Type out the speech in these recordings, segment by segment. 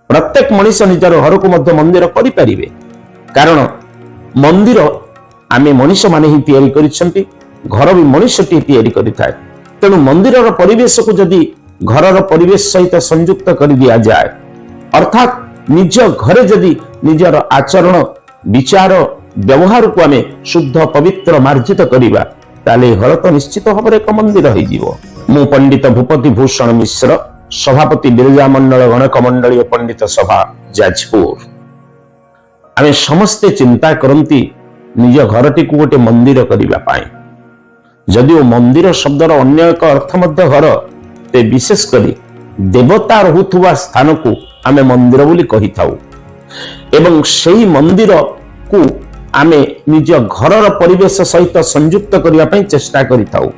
प्रत्येक मनीष निजर घर को मंदिर करें कारण मंदिर आमे मनीष माने ही तैयारी करिसेंती घर भी मनुष्यटी तैयारी करिथाय तेणु मंदिर परिवेश को जदि घर परिवेश सहित संयुक्त कर दिया जाए अर्थात निज घरे जदि निजर आचरण विचार व्यवहार को आमे शुद्ध पवित्र मार्जित करिबा ताले घर तो निश्चित भाव एक मंदिर हो जीवो। मु पंडित भूपति भूषण मिश्र सभापति बिरजा मंडल गणक मंडलीय पंडित सभा जाजपुर आमे समस्ते चिंता करंती निज घरटी को गोटे मंदिर करिबा पाए जदिओ मंदिर शब्दर अन्य एक अर्थ मध्य घर ते विशेष करी देवता रहुथुवा स्थान को आमे मंदिर बोली कहि थाउ एवं सेही मंदिर को आमे निज घरर परिवेश सहित संयुक्त करिया पई चेष्टा करि थाउ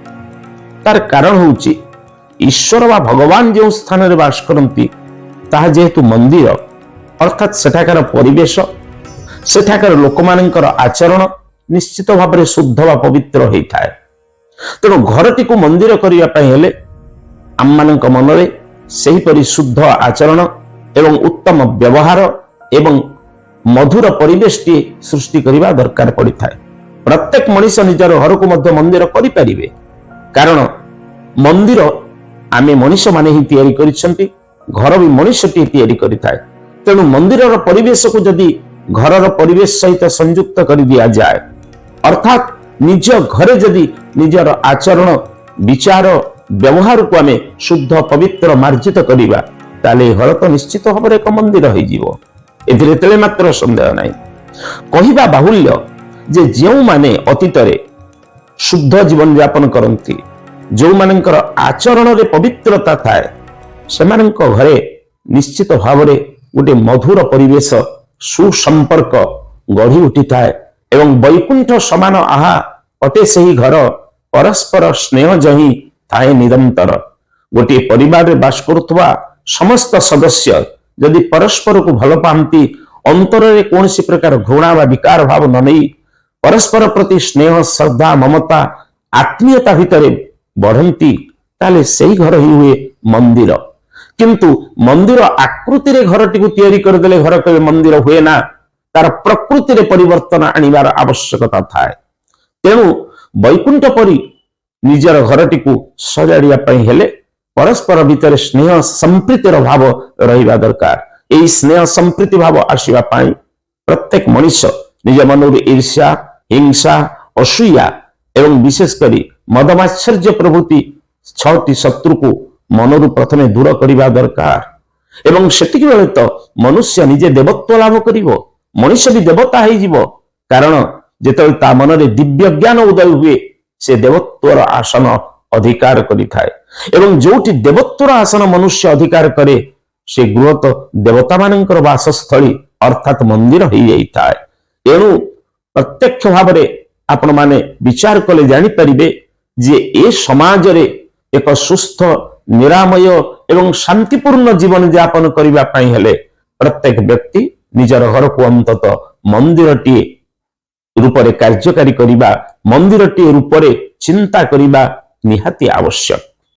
तार कारण होउची ईश्वर वा भगवान जो स्थान रे वास करंती ताहा जेहेतु मंदिर अर्थात सेठाकार परिवेश सेठाकार लोकमानंकर आचरण निश्चित भाव में शुद्ध व पवित्र होता है तेणु घरटी को मंदिर करने आम मान मन में सेहीपरि शुद्ध आचरण एवं उत्तम व्यवहार एवं मधुर परिवेश टी सृष्टि करने दरकार पड़ता है। प्रत्येक मनीष निजर घर को मंदिर करें कारण मंदिर आमे मनीष माने ही तैयारी करिसेंती घर भी मनुष्यटी तैयारी करिथाय तेणु मंदिर परिवेश को जदि घर परिवेश सहित संयुक्त कर दिया जाए अर्थात निज घरे जदि निजर आचरण विचार व्यवहार को आमे शुद्ध पवित्र मार्जित करिबा ताले घर तो निश्चित भाव एक मंदिर हो जीवो। एथिरे तेले मात्र संदेह नहीं कहिबा बाहुल्य जे जेउ माने अतीत रे शुद्ध जीवन यापन करंती जो मानकर आचरण रे पवित्रता थाए सेमानक घरे निश्चित भाव रे गोटे मधुर परिवेश सुसंपर्क गढ़ी उठी थाए एवं वैकुंठ समान आहा अटे सही घर परस्पर स्नेह जही थाए निरंतर गोटे परिवार में बास करुवा समस्त सदस्य यदि परस्पर को भल पाती अंतर रे कौन सी प्रकार घृणा व विकार भाव न नहीं परस्पर प्रति स्नेह श्रद्धा ममता आत्मीयता भितर बढ़ती ताले सही घर ही हुए मंदिर किंतु मंदिर आकृति रे घरटी को तैयारी करदेले घर के मंदिर हुए ना तार प्रकृति रे परिवर्तन आनिबार आवश्यकता थाए तेणु वैकुंठ परि निजर घरटी को सजाड़िया पई हेले परस्पर भितर स्नेह संप्रीतिर भाव रहिबा दरकार। एई स्नेह संप्रीति भाव आसीबा पई प्रत्येक मनुष्य निज मनर ईर्ष्या हिंसा असूया एवं विशेष करी मदमाश्चर्य प्रभृति 6टी शत्रु को मनरु प्रथमे दूर करने दरकार एवं सेतिक बेले तो मनुष्य निजे देवत्व लाभ करिवो मनुष्य भी देवता हो जीवो कारण जेतबेले ता मन रे दिव्य ज्ञान उदय हुए से देवत्वर आसन अधिकार करिथाए एवं जोटी देवत्वर आसन मनुष्य अधिकार करे से गृह तो देवता मानकर वासस्थली अर्थात मंदिर हो जाइथाए। एणु प्रत्यक्ष भाव में आपण माने विचार कले जानि परिबे जे ए समाज रे एक सुस्थ निरामय एवं शांतिपूर्ण जीवन यापन करबा पई हेले प्रत्येक व्यक्ति निजर घर को अंतत मंदिरटी रूप रे कार्यकारी करिबा मंदिरटी रूप रे चिंता करिबा निहाती आवश्यक।